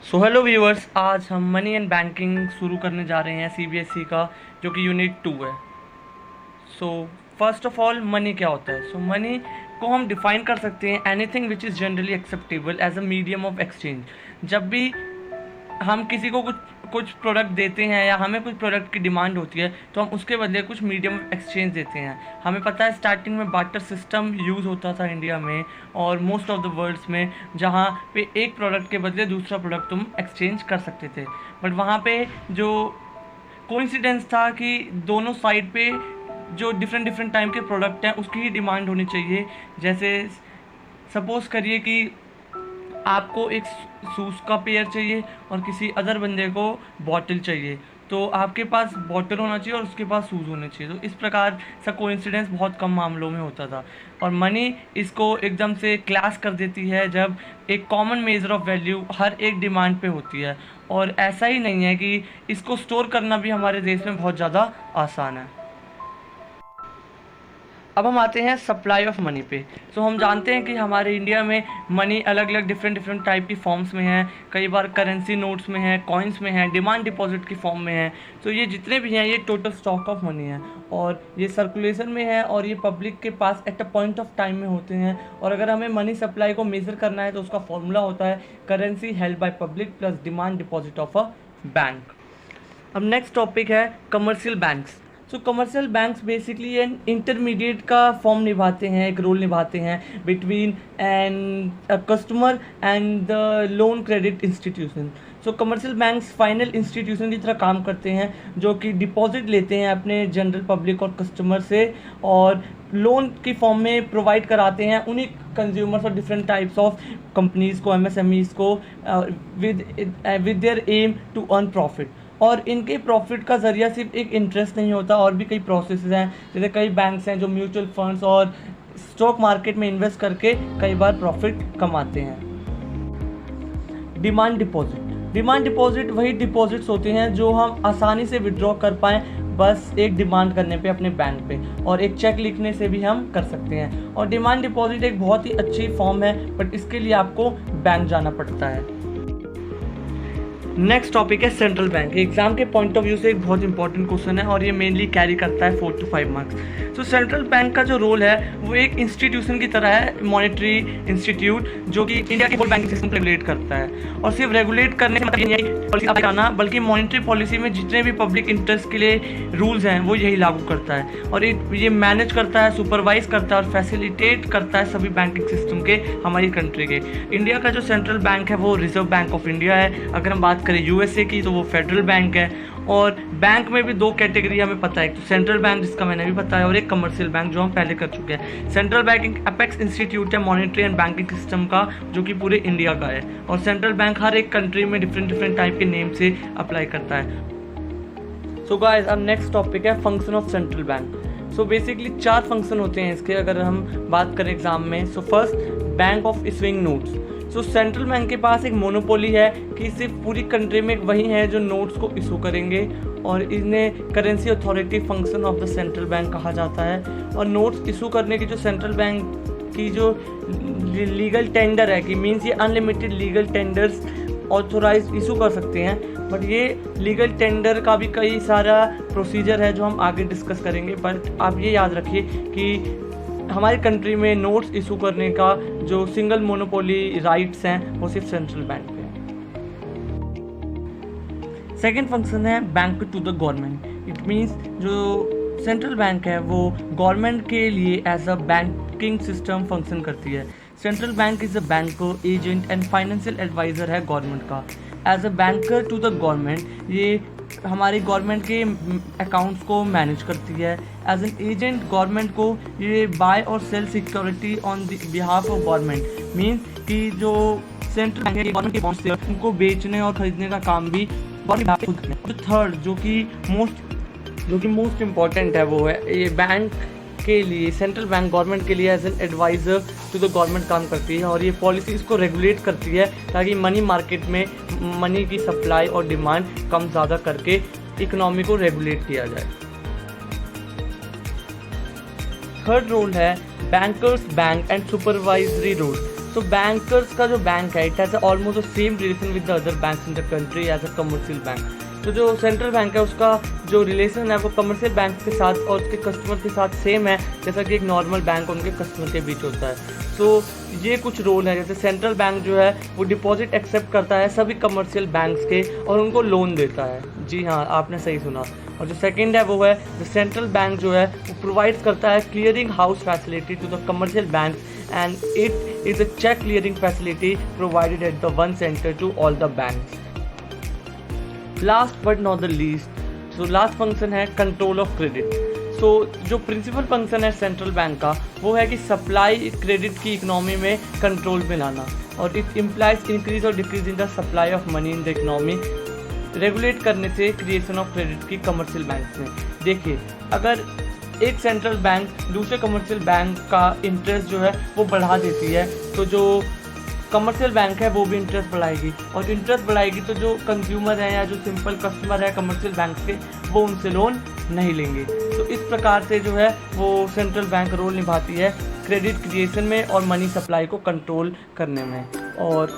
So hello viewers, आज हम money and banking शुरू करने जा रहे हैं सीबीएसई का, जो कि यूनिट 2 है। So first of all, money क्या होता है? सो मनी को हम डिफाइन कर सकते हैं anything which is generally acceptable as a medium of exchange. जब भी हम किसी को कुछ कुछ प्रोडक्ट देते हैं या हमें कुछ प्रोडक्ट की डिमांड होती है, तो हम उसके बदले कुछ मीडियम ऑफ एक्सचेंज देते हैं। हमें पता है स्टार्टिंग में बार्टर सिस्टम यूज़ होता था इंडिया में और मोस्ट ऑफ द वर्ल्ड्स में, जहाँ पे एक प्रोडक्ट के बदले दूसरा प्रोडक्ट तुम एक्सचेंज कर सकते थे। बट वहाँ पे जो कोइंसिडेंस था कि दोनों साइड पे जो डिफरेंट डिफरेंट टाइप के प्रोडक्ट हैं उसकी ही डिमांड होनी चाहिए। जैसे सपोज़ करिए कि आपको एक शूज़ का पेयर चाहिए और किसी अदर बंदे को बॉटल चाहिए, तो आपके पास बॉटल होना चाहिए और उसके पास शूज़ होने चाहिए। तो इस प्रकार सा कोइंसिडेंस बहुत कम मामलों में होता था, और मनी इसको एकदम से क्लास कर देती है जब एक कॉमन मेजर ऑफ वैल्यू हर एक डिमांड पे होती है। और ऐसा ही नहीं है कि इसको स्टोर करना भी हमारे देश में बहुत ज़्यादा आसान है। अब हम आते हैं सप्लाई ऑफ मनी पे। सो हम जानते हैं कि हमारे इंडिया में मनी अलग अलग डिफरेंट डिफरेंट टाइप की फॉर्म्स में है। कई बार करेंसी नोट्स में है, कॉइन्स में है, डिमांड डिपॉजिट की फॉर्म में है। तो ये जितने भी हैं ये टोटल स्टॉक ऑफ मनी है, और ये सर्कुलेशन में है, और ये पब्लिक के पास at a point of time में होते हैं। और अगर हमें मनी सप्लाई को मेज़र करना है तो उसका फॉर्मूला होता है currency held by public plus demand deposit of a bank. अब नेक्स्ट टॉपिक है commercial banks. So commercial banks basically an intermediate का फॉर्म निभाते हैं, एक रोल निभाते हैं between an customer and the loan credit institution. So commercial banks final institution की तरह काम करते हैं, जो कि डिपॉजिट लेते हैं अपने जनरल पब्लिक और कस्टमर से, और लोन की फॉर्म में प्रोवाइड कराते हैं उन्हीं कंज्यूमर्स और डिफरेंट टाइप्स ऑफ कंपनीज़ को, एमएसएमईज़ को, with their aim to earn profit. और इनके प्रॉफिट का ज़रिया सिर्फ एक इंटरेस्ट नहीं होता, और भी कई प्रोसेस हैं। जैसे कई बैंक्स हैं जो म्यूचुअल फंड्स और स्टॉक मार्केट में इन्वेस्ट करके कई बार प्रॉफिट कमाते हैं। डिमांड डिपॉजिट वही डिपॉजिट्स होते हैं जो हम आसानी से विड्रॉ कर पाएँ, बस एक डिमांड करने पे अपने बैंक पे, और एक चेक लिखने से भी हम कर सकते हैं। और डिमांड डिपॉजिट एक बहुत ही अच्छी फॉर्म है, बट इसके लिए आपको बैंक जाना पड़ता है। नेक्स्ट टॉपिक है सेंट्रल बैंक। एग्जाम के पॉइंट ऑफ व्यू से एक बहुत इंपॉर्टेंट क्वेश्चन है, और ये मेनली कैरी करता है 4 to 5 मार्क्स। तो सेंट्रल बैंक का जो रोल है वो एक इंस्टीट्यूशन की तरह है, मॉनेटरी इंस्टीट्यूट, जो कि इंडिया के होल बैंकिंग सिस्टम को रेगुलेट करता है। और सिर्फ रेगुलेट करने से मतलब ये नहीं पॉलिसी अप्लाई करना, बल्कि मॉनेटरी पॉलिसी में जितने भी पब्लिक इंटरेस्ट के लिए रूल्स हैं वो यही लागू करता है, और ये मैनेज करता है, सुपरवाइज करता है और फैसिलिटेट करता है सभी बैंकिंग सिस्टम के हमारी कंट्री के। इंडिया का जो सेंट्रल बैंक है वो रिजर्व बैंक ऑफ इंडिया है। अगर हम बात करें यूएसए की तो वो फेडरल बैंक है। और बैंक में भी दो कैटेगरी हमें पता है, एक तो सेंट्रल बैंक जिसका मैंने भी बताया, और एक कमर्शियल बैंक जो हम पहले कर चुके हैं। सेंट्रल बैंक एक अपेक्स इंस्टीट्यूट है मॉनेटरी एंड बैंकिंग सिस्टम का, जो कि पूरे इंडिया का है। और सेंट्रल बैंक हर एक कंट्री में डिफरेंट डिफरेंट टाइप के नेम से अप्लाई करता है। सो गाइस, अब नेक्स्ट टॉपिक है function of central bank. So basically 4 function होते हैं इसके, अगर हम बात करें एग्जाम में। So first, bank of issuing notes. So central bank के पास एक मोनोपोली है कि सिर्फ पूरी कंट्री में वही है जो नोट्स को इशू करेंगे, और इन्हें currency authority function of the central bank कहा जाता है। और नोट्स इशू करने की जो सेंट्रल बैंक की जो लीगल टेंडर है, कि मीन्स ये unlimited legal tenders authorise issue कर सकते हैं, बट ये लीगल टेंडर का भी कई सारा प्रोसीजर है जो हम आगे डिस्कस करेंगे। बट आप ये याद रखिए कि हमारी कंट्री में नोट्स इशू करने का जो सिंगल मोनोपोली राइट्स हैं वो सिर्फ सेंट्रल बैंक पे हैं। सेकेंड फंक्शन है bank to the government. It means जो सेंट्रल बैंक है वो गवर्नमेंट के लिए as a banking system function करती है। Central bank is a banker, agent and financial adviser है गवर्नमेंट का। As a banker to the government ये हमारी गवर्नमेंट के अकाउंट्स को मैनेज करती है। एज एन एजेंट गवर्नमेंट को ये बाय और sell security on the behalf of government, means कि जो सेंट्रल बैंक है गवर्नमेंट के बॉन्ड्स उनको बेचने और खरीदने का काम भी गवर्नमेंट खुद करती है। थर्ड, जो कि मोस्ट इम्पॉर्टेंट है, वो है ये बैंक के लिए, सेंट्रल बैंक गवर्नमेंट के लिए as an adviser to the government काम करती है, और ये पॉलिसीज़ को रेगुलेट करती है ताकि मनी मार्केट में मनी की सप्लाई और डिमांड कम ज़्यादा करके इकोनॉमी को रेगुलेट किया जाए। थर्ड रोल है bankers bank and supervisory role. तो बैंकर्स का जो बैंक है it has almost the same relation with the other banks in the country as a commercial bank. तो जो सेंट्रल बैंक है उसका जो रिलेशन है वो कमर्शियल बैंक के साथ और उसके कस्टमर के साथ सेम है जैसा कि एक नॉर्मल बैंक उनके कस्टमर के बीच होता है। तो ये कुछ रोल है, जैसे सेंट्रल बैंक जो है वो डिपॉजिट एक्सेप्ट करता है सभी कमर्शियल बैंक्स के और उनको लोन देता है। जी हाँ, आपने सही सुना। और जो सेकंड है वो है द सेंट्रल बैंक जो है वो प्रोवाइड करता है clearing house facility to the commercial bank and it is a cheque clearing facility provided at the one centre to all the banks. Last but not the least, so last function है control of credit. So जो principal function है central bank का वो है कि supply credit की economy में control में लाना, और इट इम्प्लाइज इंक्रीज और decrease in the supply of money in the economy, regulate करने से क्रिएशन ऑफ क्रेडिट की कमर्शियल बैंक में। देखिए, अगर एक सेंट्रल बैंक दूसरे कमर्शियल बैंक का इंटरेस्ट जो है वो बढ़ा देती है तो जो कमर्शियल बैंक है वो भी इंटरेस्ट बढ़ाएगी, और इंटरेस्ट बढ़ाएगी तो जो कंज्यूमर है या जो सिंपल कस्टमर है कमर्शियल बैंक के वो उनसे लोन नहीं लेंगे। तो इस प्रकार से जो है वो सेंट्रल बैंक रोल निभाती है क्रेडिट क्रिएशन में और मनी सप्लाई को कंट्रोल करने में। और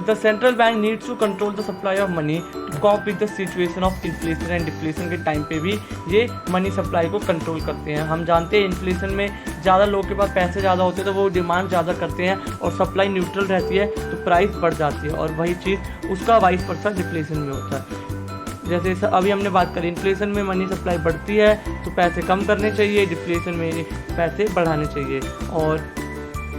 the central bank needs to control the supply of money to cope with the situation of inflation and deflation के टाइम पे भी ये मनी सप्लाई को कंट्रोल करते हैं। हम जानते हैं इन्फ्लेशन में ज़्यादा लोगों के पास पैसे ज़्यादा होते हैं तो वो डिमांड ज़्यादा करते हैं और सप्लाई न्यूट्रल रहती है तो प्राइस बढ़ जाती है, और वही चीज़ उसका वाइस वर्सा डिफ्लेशन में होता है। जैसे अभी हमने बात करी, इन्फ्लेशन में मनी सप्लाई बढ़ती है तो पैसे कम करने चाहिए, डिफ्लेशन में पैसे बढ़ाने चाहिए।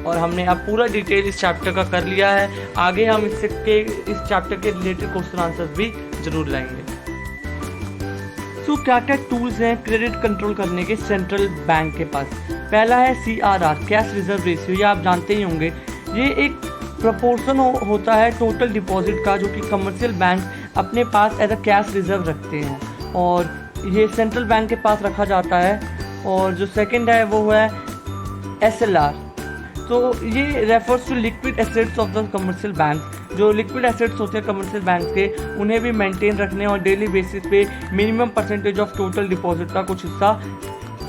और हमने अब पूरा डिटेल इस चैप्टर का कर लिया है। आगे हम इस चैप्टर के रिलेटेड क्वेश्चन आंसर्स भी जरूर लाएंगे। सो क्या क्या टूल्स हैं क्रेडिट कंट्रोल करने के सेंट्रल बैंक के पास? पहला है CRR, कैश रिजर्व रेशियो। ये आप जानते ही होंगे, ये एक प्रपोर्शन होता है टोटल डिपॉजिट का जो कि कमर्शियल बैंक अपने पास एज अ कैश रिजर्व रखते हैं, और ये सेंट्रल बैंक के पास रखा जाता है। और जो सेकंड है वो है SLR, तो ये refers to liquid assets of the commercial bank. जो लिक्विड एसेट्स होते हैं कमर्शियल बैंक के उन्हें भी मेंटेन रखने और डेली बेसिस पे minimum percentage of total deposit का कुछ हिस्सा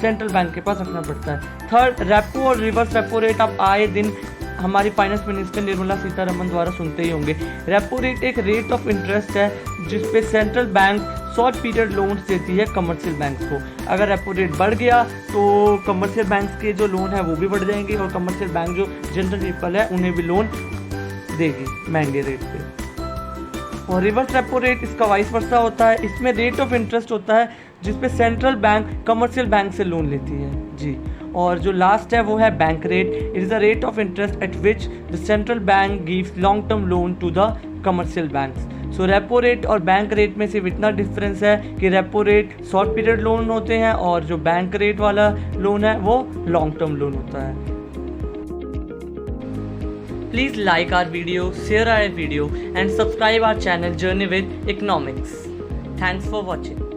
सेंट्रल बैंक के पास रखना पड़ता है। थर्ड, रेपो और रिवर्स रेपो रेट आप आए दिन हमारी फाइनेंस मिनिस्टर निर्मला सीतारमन द्वारा सुनते ही होंगे। रेपो रेट एक रेट ऑफ इंटरेस्ट है जिसपे central bank short period loans देती है कमर्शियल बैंक को। अगर रेपो रेट बढ़ गया तो कमर्शियल बैंक के जो लोन है वो भी बढ़ जाएंगे, और कमर्शियल बैंक जो जनरल पीपल है उन्हें भी लोन देगी महंगे रेट पे। और रिवर्स रेपो रेट इसका वाइस वर्सा होता है, इसमें रेट ऑफ इंटरेस्ट होता है जिसपे सेंट्रल बैंक कमर्शियल बैंक से लोन लेती है जी। और जो लास्ट है वो है bank rate. It is the rate of interest at which the central bank gives long term loan to the commercial banks. So repo rate और बैंक रेट में सिर्फ इतना डिफरेंस है कि repo rate short period loan होते हैं और जो बैंक रेट वाला लोन है वो लॉन्ग टर्म लोन होता है। Please like our video, share our video and subscribe our channel Journey with Economics. Thanks for watching.